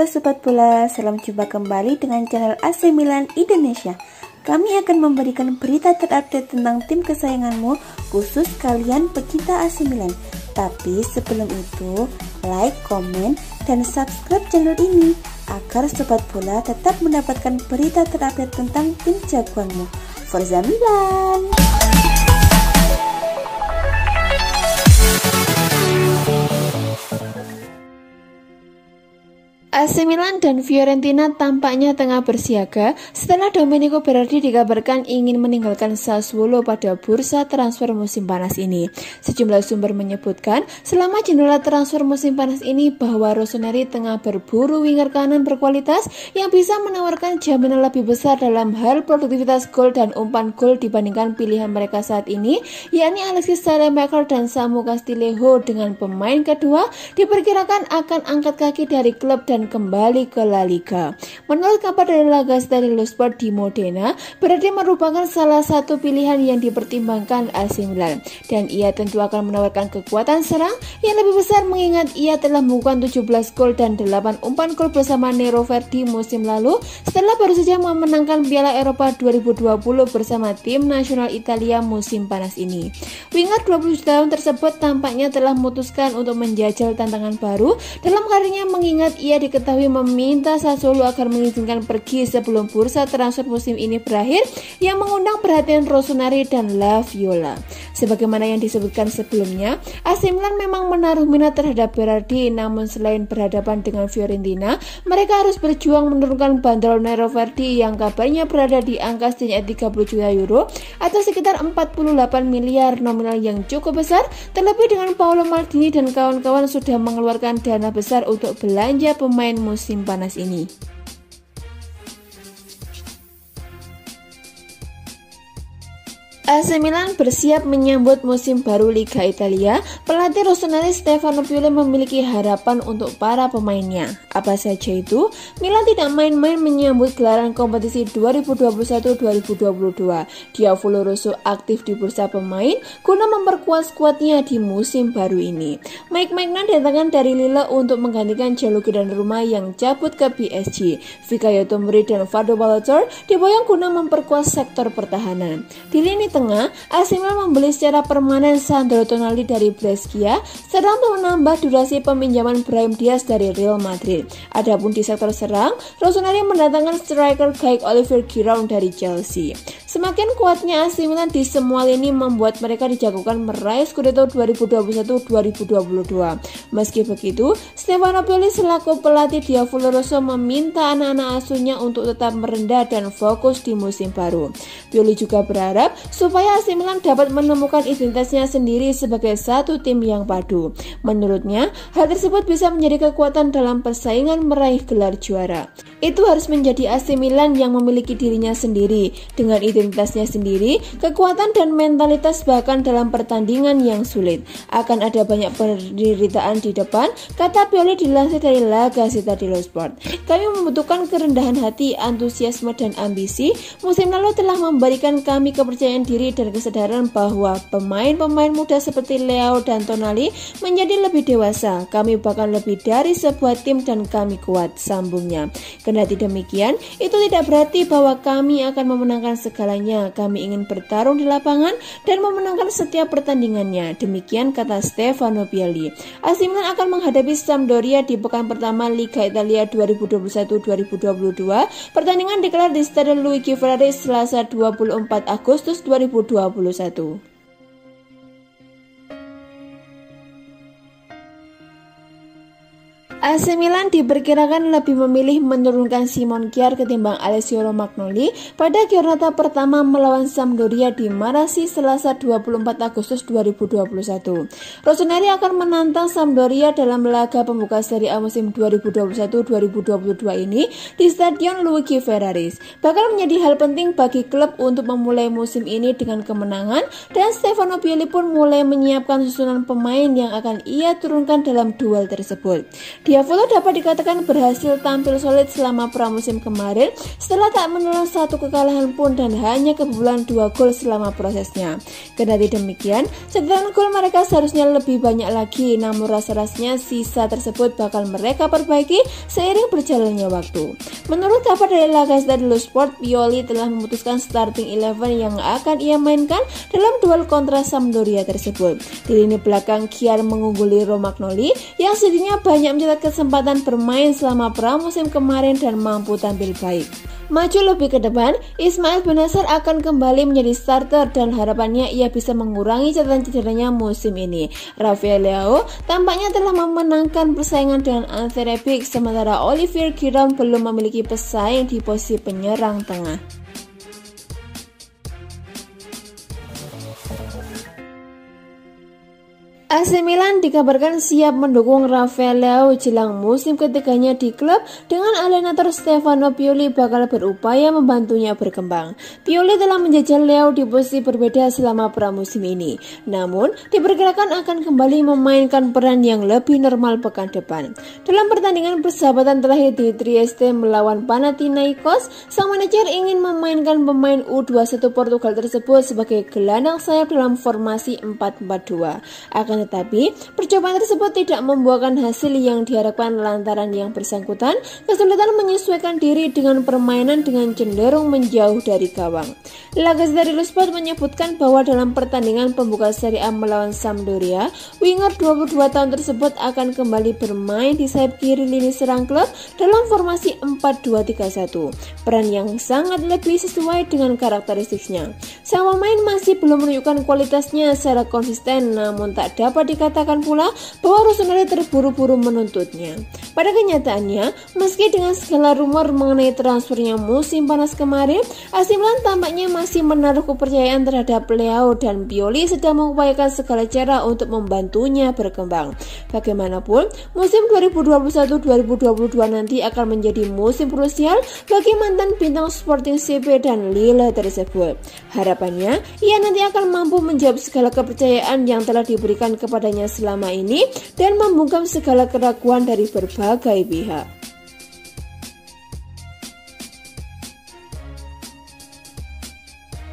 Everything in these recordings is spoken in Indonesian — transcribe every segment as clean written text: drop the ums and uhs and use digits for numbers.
Halo Sobat Bola, salam jumpa kembali dengan channel AC Milan Indonesia. Kami akan memberikan berita terupdate tentang tim kesayanganmu, khusus kalian pecinta AC Milan. Tapi sebelum itu, like, komen, dan subscribe channel ini agar Sobat Bola tetap mendapatkan berita terupdate tentang tim jagoanmu. Forza Milan! AC Milan dan Fiorentina tampaknya tengah bersiaga setelah Domenico Berardi dikabarkan ingin meninggalkan Sassuolo pada bursa transfer musim panas ini. Sejumlah sumber menyebutkan selama jendela transfer musim panas ini bahwa Rossoneri tengah berburu winger kanan berkualitas yang bisa menawarkan jaminan lebih besar dalam hal produktivitas gol dan umpan gol dibandingkan pilihan mereka saat ini, yakni Alexis Saelemaekers dan Samu Castillejo. Dengan pemain kedua diperkirakan akan angkat kaki dari klub dan kembali ke La Liga. Menurut kabar dari La Gazzetta dello Sport di Modena, Berardi merupakan salah satu pilihan yang dipertimbangkan AC Milan, dan ia tentu akan menawarkan kekuatan serang yang lebih besar mengingat ia telah membukukan 17 gol dan 8 umpan gol bersama Nero Verdi musim lalu setelah baru saja memenangkan Piala Eropa 2020 bersama tim nasional Italia musim panas ini. Winger 20 tahun tersebut tampaknya telah memutuskan untuk menjajal tantangan baru dalam karirnya mengingat ia diketahui meminta Sassuolo agar mengizinkan pergi sebelum bursa transfer musim ini berakhir yang mengundang perhatian Rossoneri dan La Viola. Sebagaimana yang disebutkan sebelumnya, AC Milan memang menaruh minat terhadap Berardi, namun selain berhadapan dengan Fiorentina, mereka harus berjuang menurunkan bandrol Nero Verdi yang kabarnya berada di angka setidaknya 30 juta euro atau sekitar 48 miliar, nominal yang cukup besar, terlebih dengan Paolo Maldini dan kawan-kawan sudah mengeluarkan dana besar untuk belanja pemain musim panas ini. AC Milan bersiap menyambut musim baru Liga Italia. Pelatih Rossoneri Stefano Pioli memiliki harapan untuk para pemainnya. Apa saja itu? Milan tidak main-main menyambut gelaran kompetisi 2021-2022. Diavolo Rosso aktif di bursa pemain guna memperkuat skuadnya di musim baru ini. Mike Maignan datangkan dari Lille untuk menggantikan Gianluigi Donnarumma yang cabut ke PSG. Fikayo Tomori dan Fado Balottor diboyong guna memperkuat sektor pertahanan. Di lini tengah, AC Milan membeli secara permanen Sandro Tonali dari Brescia serta untuk menambah durasi peminjaman Brahim Diaz dari Real Madrid. Adapun di sektor serang, Rossoneri mendatangkan striker Gaik Olivier Giroud dari Chelsea. Semakin kuatnya AC Milan di semua lini membuat mereka dijagokan meraih Scudetto 2021-2022. Meski begitu, Stefano Pioli selaku pelatih Diavolo Rosso meminta anak-anak asuhnya untuk tetap merendah dan fokus di musim baru. Pioli juga berharap supaya AC Milan dapat menemukan identitasnya sendiri sebagai satu tim yang padu. Menurutnya, hal tersebut bisa menjadi kekuatan dalam persaingan meraih gelar juara. Itu harus menjadi AC Milan yang memiliki dirinya sendiri, dengan identitasnya sendiri, kekuatan dan mentalitas bahkan dalam pertandingan yang sulit. Akan ada banyak penderitaan di depan, kata Pioli dilansir dari La Gazzetta dello Sport. Kami membutuhkan kerendahan hati, antusiasme dan ambisi. Musim lalu telah memberikan kami kepercayaan diri dan kesadaran bahwa pemain-pemain muda seperti Leao dan Tonali menjadi lebih dewasa. Kami bahkan lebih dari sebuah tim dan kami kuat, sambungnya. Kendati demikian, itu tidak berarti bahwa kami akan memenangkan segalanya. Kami ingin bertarung di lapangan dan memenangkan setiap pertandingannya. Demikian kata Stefano Pioli. AC Milan akan menghadapi Sampdoria di pekan pertama Liga Italia 2021-2022. Pertandingan digelar di Stadion Luigi Ferrari Selasa 24 Agustus 2021. AC Milan diperkirakan lebih memilih menurunkan Simon Kjaer ketimbang Alessio Romagnoli pada giornata pertama melawan Sampdoria di Marassi Selasa 24 Agustus 2021. Rossoneri akan menantang Sampdoria dalam laga pembuka Serie A musim 2021-2022 ini di Stadion Luigi Ferrari. Bakal menjadi hal penting bagi klub untuk memulai musim ini dengan kemenangan, dan Stefano Pioli pun mulai menyiapkan susunan pemain yang akan ia turunkan dalam duel tersebut. Dia Diavolo dapat dikatakan berhasil tampil solid selama pramusim kemarin setelah tak menelan satu kekalahan pun dan hanya kebobolan 2 gol selama prosesnya. Kendati demikian, catatan gol mereka seharusnya lebih banyak lagi, namun rasa-rasanya sisa tersebut bakal mereka perbaiki seiring berjalannya waktu. Menurut kabar dari La Gazzetta dello Sport, Pioli telah memutuskan starting 11 yang akan ia mainkan dalam duel kontra Sampdoria tersebut. Di lini belakang, Kiar mengungguli Romagnoli yang sedihnya banyak mencetak kesempatan bermain selama pramusim kemarin dan mampu tampil baik. Maju lebih ke depan, Ismail Bennacer akan kembali menjadi starter dan harapannya ia bisa mengurangi catatan cederanya musim ini. Rafael Leao tampaknya telah memenangkan persaingan dengan Ante Rebic, sementara Olivier Giroud belum memiliki pesaing di posisi penyerang tengah. AC Milan dikabarkan siap mendukung Rafael Leao jelang musim ketiganya di klub dengan alienator Stefano Pioli bakal berupaya membantunya berkembang. Pioli telah menjajal Leao di posisi berbeda selama pramusim ini, namun diperkirakan akan kembali memainkan peran yang lebih normal pekan depan. Dalam pertandingan persahabatan terakhir di Trieste melawan Panathinaikos, sang manajer ingin memainkan pemain U21 Portugal tersebut sebagai gelandang sayap dalam formasi 4-4-2. Tetapi, percobaan tersebut tidak membuahkan hasil yang diharapkan lantaran yang bersangkutan kesulitan menyesuaikan diri dengan permainan dengan cenderung menjauh dari gawang. La Gazzetta dello Sport menyebutkan bahwa dalam pertandingan pembuka Serie A melawan Sampdoria, winger 22 tahun tersebut akan kembali bermain di sayap kiri lini serang klub dalam formasi 4-2-3-1, peran yang sangat lebih sesuai dengan karakteristiknya. Sang pemain masih belum menunjukkan kualitasnya secara konsisten, namun tak dapat dikatakan pula bahwa Rossoneri terburu-buru menuntutnya. Pada kenyataannya, meski dengan segala rumor mengenai transfernya musim panas kemarin, AC Milan tampaknya masih menaruh kepercayaan terhadap Leao dan Pioli sedang mengupayakan segala cara untuk membantunya berkembang. Bagaimanapun, musim 2021-2022 nanti akan menjadi musim krusial bagi mantan bintang Sporting CP dan Lille tersebut. Harapannya, ia nanti akan mampu menjawab segala kepercayaan yang telah diberikan kepadanya selama ini dan membungkam segala keraguan dari berbagai pihak.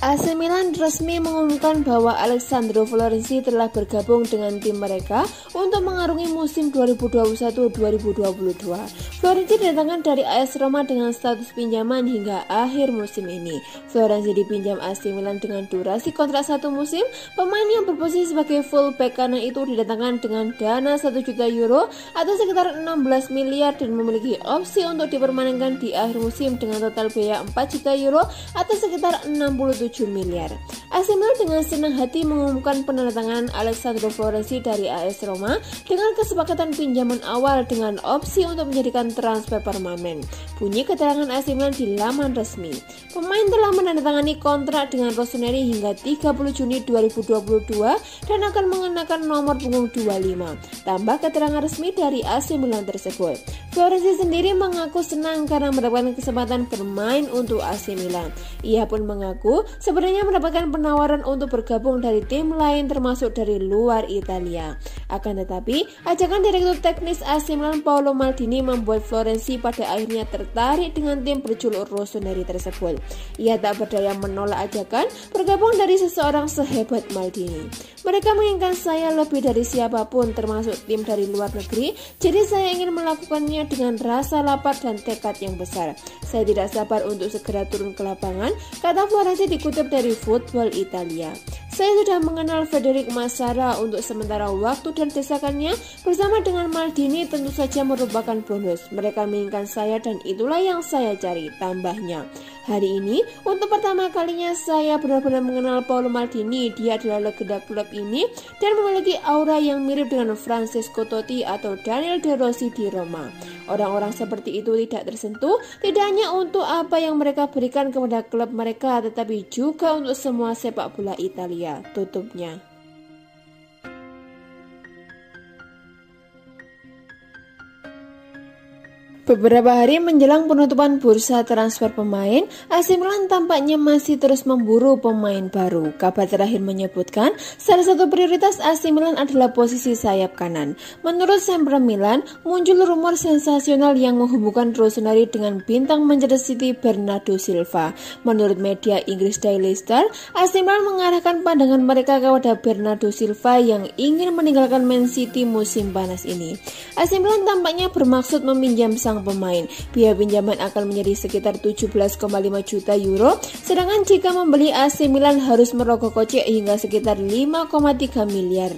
AC Milan resmi mengumumkan bahwa Alessandro Florenzi telah bergabung dengan tim mereka untuk mengarungi musim 2021-2022. Florenzi didatangkan dari AS Roma dengan status pinjaman hingga akhir musim ini. Florenzi dipinjam AC Milan dengan durasi kontrak 1 musim. Pemain yang berposisi sebagai fullback kanan itu didatangkan dengan dana 1 juta euro atau sekitar 16 miliar dan memiliki opsi untuk dipermanenkan di akhir musim dengan total biaya 4 juta euro atau sekitar 67 miliar. AC Milan dengan senang hati mengumumkan penandatangan Alessandro Florenzi dari AS Roma dengan kesepakatan pinjaman awal dengan opsi untuk menjadikan transfer permanen. Bunyi keterangan AC Milan di laman resmi. Pemain telah menandatangani kontrak dengan Rossoneri hingga 30 Juni 2022 dan akan mengenakan nomor punggung 25. Tambah keterangan resmi dari AC Milan tersebut. Florenzi sendiri mengaku senang karena mendapatkan kesempatan bermain untuk AC Milan. Ia pun mengaku sebenarnya mendapatkan penawaran untuk bergabung dari tim lain termasuk dari luar Italia. Akan tetapi, ajakan direktur teknis AC Milan Paolo Maldini membuat Florenzi pada akhirnya tertarik dengan tim berjuluk Rossoneri tersebut. Ia tak berdaya menolak ajakan bergabung dari seseorang sehebat Maldini. Mereka menginginkan saya lebih dari siapapun termasuk tim dari luar negeri, jadi saya ingin melakukannya dengan rasa lapar dan tekad yang besar. Saya tidak sabar untuk segera turun ke lapangan, kata Florenzi dikutip dari Football Italia. Saya sudah mengenal Federic Massara untuk sementara waktu dan desakannya bersama dengan Maldini tentu saja merupakan bonus. Mereka menginginkan saya dan itulah yang saya cari, tambahnya. Hari ini, untuk pertama kalinya saya benar-benar mengenal Paolo Maldini. Dia adalah legenda klub ini dan memiliki aura yang mirip dengan Francesco Totti atau Daniel De Rossi di Roma. Orang-orang seperti itu tidak tersentuh, tidak hanya untuk apa yang mereka berikan kepada klub mereka, tetapi juga untuk semua sepak bola Italia, tutupnya. Beberapa hari menjelang penutupan bursa transfer pemain, AC Milan tampaknya masih terus memburu pemain baru. Kabar terakhir menyebutkan salah satu prioritas AC Milan adalah posisi sayap kanan. Menurut Sempre Milan, muncul rumor sensasional yang menghubungkan Rossoneri dengan bintang Manchester City Bernardo Silva. Menurut media Inggris Daily Star, AC Milan mengarahkan pandangan mereka kepada Bernardo Silva yang ingin meninggalkan Man City musim panas ini. AC Milan tampaknya bermaksud meminjam sang pemain. Biaya pinjaman akan menjadi sekitar 17,5 juta euro, sedangkan jika membeli AC Milan harus merogoh kocek hingga sekitar 5,3 miliar.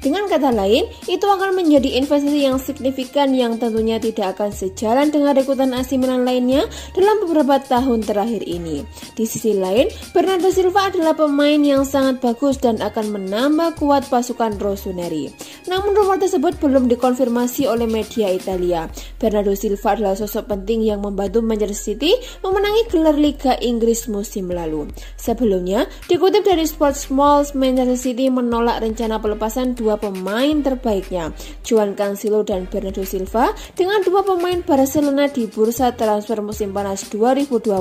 Dengan kata lain, itu akan menjadi investasi yang signifikan yang tentunya tidak akan sejalan dengan rekrutan AC Milan lainnya dalam beberapa tahun terakhir ini. Di sisi lain, Bernardo Silva adalah pemain yang sangat bagus dan akan menambah kuat pasukan Rossoneri. Namun rumor tersebut belum dikonfirmasi oleh media Italia. Bernardo Silva adalah sosok penting yang membantu Manchester City memenangi gelar Liga Inggris musim lalu. Sebelumnya, dikutip dari Sports Malls, Manchester City menolak rencana pelepasan dua pemain terbaiknya, João Cancelo dan Bernardo Silva, dengan dua pemain Barcelona di bursa transfer musim panas 2021.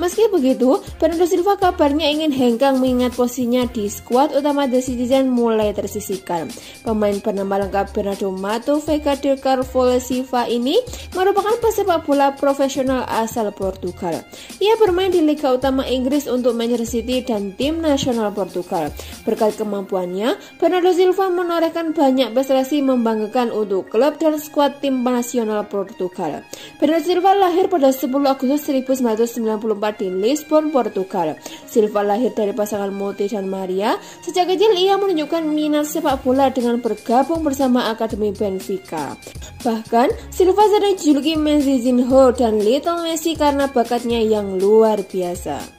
Meski begitu, Bernardo Silva kabarnya ingin hengkang mengingat posisinya di skuad utama The Citizen mulai tersisihkan. Pemain bernama lengkap Bernardo Mato Veiga del Carvalho Silva ini merupakan pesepak bola profesional asal Portugal. Ia bermain di Liga Utama Inggris untuk Manchester City dan tim nasional Portugal. Berkat kemampuannya, Bernardo Silva menorehkan banyak prestasi membanggakan untuk klub dan skuad tim nasional Portugal. Bernardo Silva lahir pada 10 Agustus 1994 di Lisbon, Portugal. Silva lahir dari pasangan Muti dan Maria. Sejak kecil ia menunjukkan minat sepak bola dengan bergabung bersama Akademi Benfica. Bahkan, Silva sering dijuluki Messizinho dan Little Messi karena bakatnya yang luar biasa.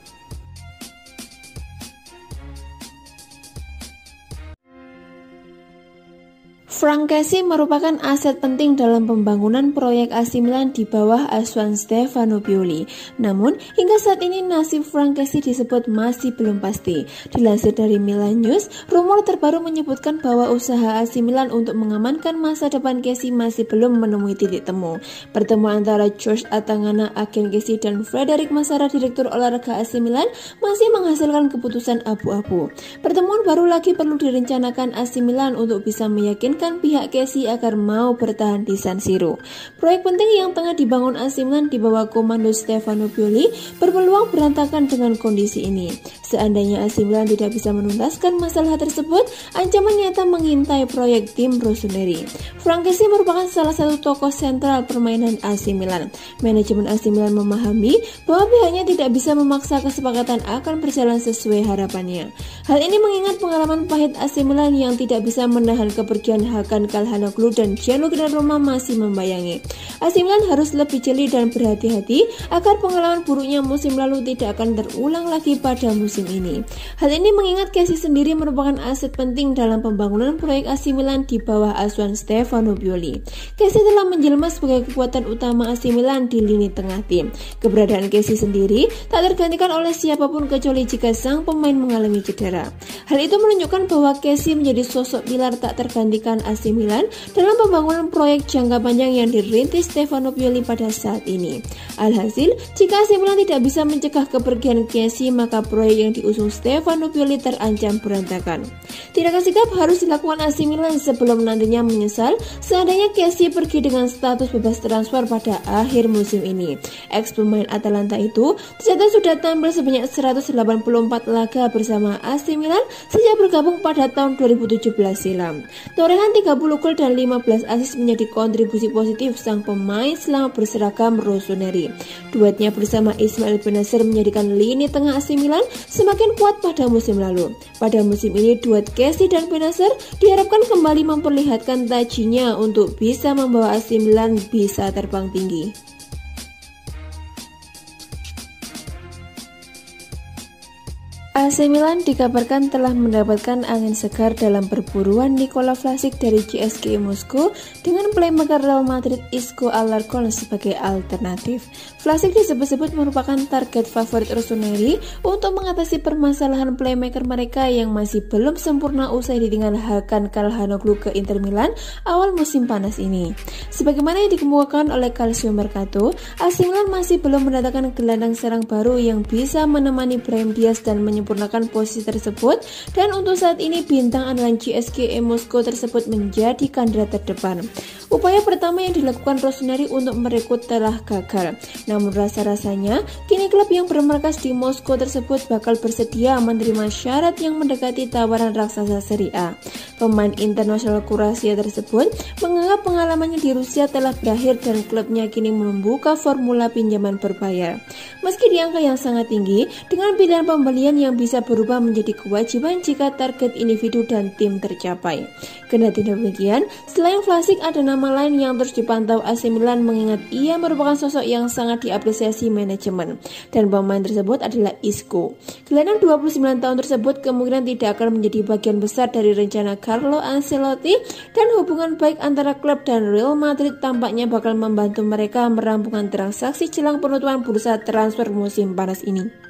Frank Kessie merupakan aset penting dalam pembangunan proyek AC Milan di bawah asuhan Stefano Pioli. Namun, hingga saat ini nasib Frank Kessie disebut masih belum pasti. Dilansir dari Milan News, rumor terbaru menyebutkan bahwa usaha AC Milan untuk mengamankan masa depan Kessie masih belum menemui titik temu. Pertemuan antara George Atangana, agen Kessie, dan Frederic Massara, direktur olahraga AC Milan, masih menghasilkan keputusan abu-abu. Pertemuan baru lagi perlu direncanakan AC Milan untuk bisa meyakinkan pihak Kessie agar mau bertahan di San Siro. Proyek penting yang tengah dibangun AC Milan di bawah komando Stefano Pioli berpeluang berantakan dengan kondisi ini. Seandainya AC Milan tidak bisa menuntaskan masalah tersebut, ancaman nyata mengintai proyek tim Rossoneri. Frank Kessie merupakan salah satu tokoh sentral permainan AC Milan. Manajemen AC Milan memahami bahwa pihaknya tidak bisa memaksa kesepakatan akan berjalan sesuai harapannya. Hal ini mengingat pengalaman pahit AC Milan yang tidak bisa menahan kepergian Hakan Calhanoglu dan Gianluigi Donnarumma masih membayangi. AC Milan harus lebih jeli dan berhati-hati agar pengalaman buruknya musim lalu tidak akan terulang lagi pada musim ini. Hal ini mengingat Kessie sendiri merupakan aset penting dalam pembangunan proyek AC Milan di bawah asuhan Stefano Pioli. Kessie telah menjelma sebagai kekuatan utama AC Milan di lini tengah tim. Keberadaan Kessie sendiri tak tergantikan oleh siapapun kecuali jika sang pemain mengalami cedera. Hal itu menunjukkan bahwa Kessie menjadi sosok pilar tak tergantikan AC Milan dalam pembangunan proyek jangka panjang yang dirintis Stefano Pioli pada saat ini. Alhasil, jika AC Milan tidak bisa mencegah kepergian Kessie, maka proyek yang diusung Stefano Pioli terancam berantakan. Tindakan sikap harus dilakukan AC Milan sebelum nantinya menyesal seandainya Kessie pergi dengan status bebas transfer pada akhir musim ini. Ex pemain Atalanta itu tercatat sudah tampil sebanyak 184 laga bersama AC Milan sejak bergabung pada tahun 2017 silam. Torehan 30 gol dan 15 assist menjadi kontribusi positif sang pemain selama berseragam Rossoneri. Duetnya bersama Ismail Bennacer menjadikan lini tengah AC Milan semakin kuat pada musim lalu. Pada musim ini, duet Kessie dan Bennacer diharapkan kembali memperlihatkan tajinya untuk bisa membawa AC Milan bisa terbang tinggi. AC Milan dikabarkan telah mendapatkan angin segar dalam perburuan Nikola Vlasic dari CSKA Moskow dengan playmaker Real Madrid Isco Alarcon sebagai alternatif. Vlasic disebut-sebut merupakan target favorit Rossoneri untuk mengatasi permasalahan playmaker mereka yang masih belum sempurna usai ditinggal Hakan Calhanoglu ke Inter Milan awal musim panas ini. Sebagaimana yang dikemukakan oleh Calcio Mercato, AC Milan masih belum mendatangkan gelandang serang baru yang bisa menemani Brahim Diaz dan menyempurnakan posisi tersebut, dan untuk saat ini bintang andalan CSKA Moskow tersebut menjadi kandidat terdepan. Upaya pertama yang dilakukan Rossoneri untuk merekrut telah gagal, namun rasa-rasanya kini klub yang bermarkas di Moskow tersebut bakal bersedia menerima syarat yang mendekati tawaran raksasa Serie A. Pemain internasional Kroasia tersebut menganggap pengalamannya di Rusia telah berakhir dan klubnya kini membuka formula pinjaman berbayar. Meski di angka yang sangat tinggi, dengan pilihan pembelian yang bisa berubah menjadi kewajiban jika target individu dan tim tercapai. Kendati demikian, selain Vlasic ada nama lain yang terus dipantau AC Milan mengingat ia merupakan sosok yang sangat diapresiasi manajemen, dan pemain tersebut adalah Isco. Gelandang 29 tahun tersebut kemungkinan tidak akan menjadi bagian besar dari rencana Carlo Ancelotti, dan hubungan baik antara klub dan Real Madrid tampaknya bakal membantu mereka merampungkan transaksi jelang penutupan bursa transfer musim panas ini.